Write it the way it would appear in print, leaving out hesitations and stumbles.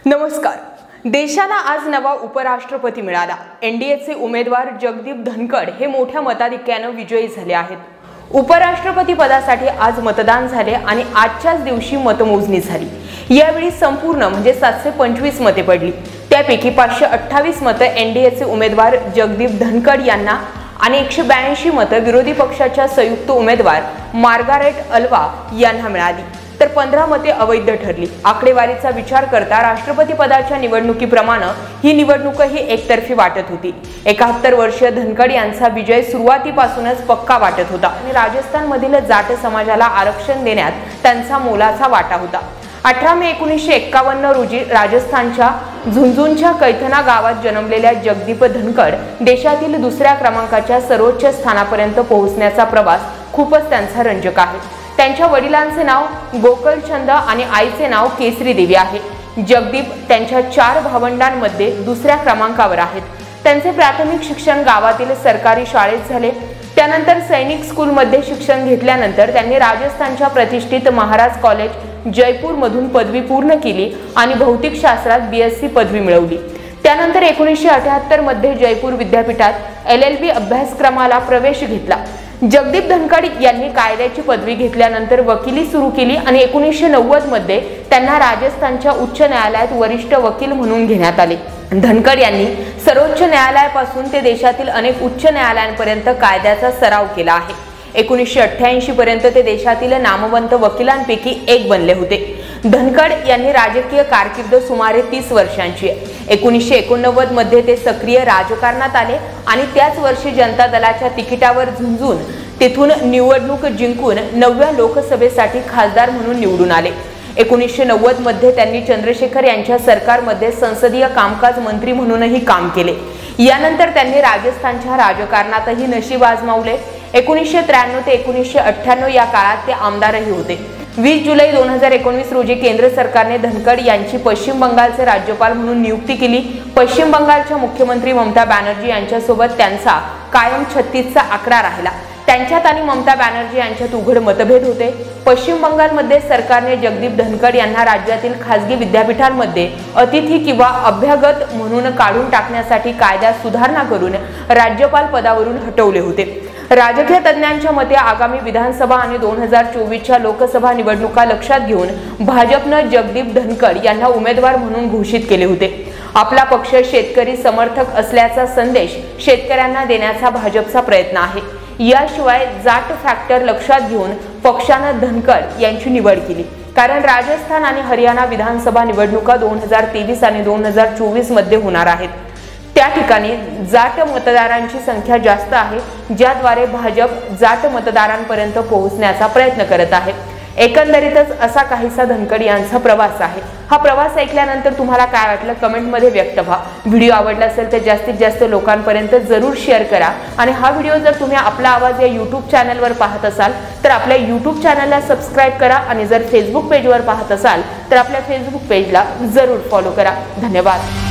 नमस्कार। देशाला आज नवा उपराष्ट्रपती मिळाला। एनडीएचे उमेदवार जगदीप धनखड हे मोठ्या मताधिक्याने विजयी झाले आहेत। उपराष्ट्रपती पदासाठी आज मतदान झाले आणि आजच्याच दिवशी मतमोजणी झाली। यावेळी संपूर्ण म्हणजे 725 मते पडली। त्यापैकी 528 मते एनडीएचे उमेदवार जगदीप धनखड यांना आणि 182 मते विरोधी पक्षाच्या संयुक्त उमेदवार मार्गारेट अल्वा यांना मिळाली, तर 15 मते अवैध ठरली। आकडेवारीचा विचार करता राष्ट्रपती पदाच्या निवडणुकीप्रमाणे ही निवडणूकही एकतर्फी वाटत होती। 71 वर्षीय धनखड यांचा विजय सुरुवातीपासूनच पक्का वाटत होता आणि राजस्थानमधील जाट समाजाला आरक्षण देण्यात त्यांचा मोलाचा वाटा होता। 18 मे 1951 रोजी राजस्थानच्या झुंझुनच्या कैथना गावात जन्मलेल्या जगदीप धनखड देशातील दुसऱ्या क्रमांकाच्या सर्वोच्च स्थानापर्यंत पोहोचण्याचा प्रवास खूपच त्यांचा रंजक आहे। त्यांच्या वडिलांचे नाव गोकलचंद आणि आईचे नाव केसरी देवी आहे। जगदीप त्यांच्या 4 भावंडांमध्ये दुसऱ्या क्रमांकावर आहेत। त्यांचे प्राथमिक शिक्षण गावातील सरकारी शाळेत झाले। त्यानंतर सैनिक स्कूलमध्ये शिक्षण घेतल्यानंतर त्यांनी राजस्थानच्या प्रतिष्ठित महाराज कॉलेज जयपूर मधून पदवी पूर्ण केली आणि भौतिकशास्त्रात BSc पदवी मिळवली। त्यानंतर 1978 मध्ये जयपूर विद्यापीठात LLB अभ्यासक्रमाला प्रवेश घेतला। जगदीप धनखड यांनी कायद्याची पदवी घेतल्यानंतर वकिली सुरू केली आणि 1990 मध्ये त्यांना राजस्थानच्या उच्च न्यायालयात वरिष्ठ वकील म्हणून घेण्यात आले। धनखड यांनी सर्वोच्च न्यायालयापासून ते देशातील अनेक उच्च न्यायालयांपर्यंत कायद्याचा सराव केला आहे। 1988 पर्यंत ते देशातील नामवंत वकिलांपैकी एक बनले होते। धनखड यांनी राजकीय कारकीर्द सुमारे 30 वर्षांची आहे। 1989 मध्ये ते सक्रिय राजकारणात आले आणि त्याच वर्षी जनता दलाच्या तिकिटावर झुंझुन तेथून निवडणूक जिंकून 9व्या लोकसभेसाठी खासदार म्हणून निवडून आले। 1990 मध्ये त्यांनी चंद्रशेखर यांच्या सरकारमध्ये संसदीय कामकाज मंत्री म्हणूनही काम केले। यानंतर त्यांनी राजस्थानच्या राजकारणातही नशीब आजमावले। 1993 ते 1998 या काळात ते आमदारही होते। 20 जुलै 2019 रोजी केंद्र सरकारने धनखड यांची पश्चिम बंगालचे राज्यपाल म्हणून नियुक्ती केली। पश्चिम बंगालच्या मुख्यमंत्री ममता बॅनर्जी यांच्यासोबत त्यांचा कायम 36चा आकडा राहिला। त्यांच्यात आणि ममता बॅनर्जी यांच्यात उघड मतभेद होते। पश्चिम बंगालमध्ये सरकारने जगदीप धनखड यांना राज्यातील खासगी विद्यापीठांमध्ये अतिथी किंवा अभ्यागत म्हणून काढून टाकण्यासाठी कायद्यात सुधारणा करून राज्यपाल पदावरून हटवले होते। राजकीय तज्ञांच्या मते आगामी विधानसभा आणि 2024च्या लोकसभा निवडणुका लक्षात घेऊन भाजपने जगदीप धनखड यांना उमेदवार म्हणून घोषित केले होते। आपला पक्ष शेतकरी समर्थक असल्याचा संदेश शेतकऱ्यांना देण्याचा भाजपचा प्रयत्न आहे। याशिवाय जाट फॅक्टर लक्षात घेऊन पक्षाने धनखड यांची निवड केली, कारण राजस्थान आणि हरियाणा विधानसभा निवडणुका 2023 आणि 2024 मध्ये होणार आहेत। त्या ठिकाणी जाट मतदारांची संख्या जास्त आहे, ज्याद्वारे भाजप जाट मतदारांपर्यंत पोहोचण्याचा प्रयत्न करत आहे। एकंदरीतच असा काहीसा धनखड यांचा प्रवास आहे। हा प्रवास ऐकल्यानंतर तुम्हाला काय वाटलं कमेंटमध्ये व्यक्त व्हा। व्हिडिओ आवडला असेल तर जास्तीत जास्त लोकांपर्यंत जरूर शेअर करा आणि हा व्हिडिओ जर तुम्ही आपला आवाज या YouTube चॅनलवर पाहत असाल तर आपल्या YouTube चॅनलला सबस्क्राइब करा आणि जर फेसबुक पेजवर पाहत असाल तर आपल्या फेसबुक पेजला जरूर फॉलो करा। धन्यवाद।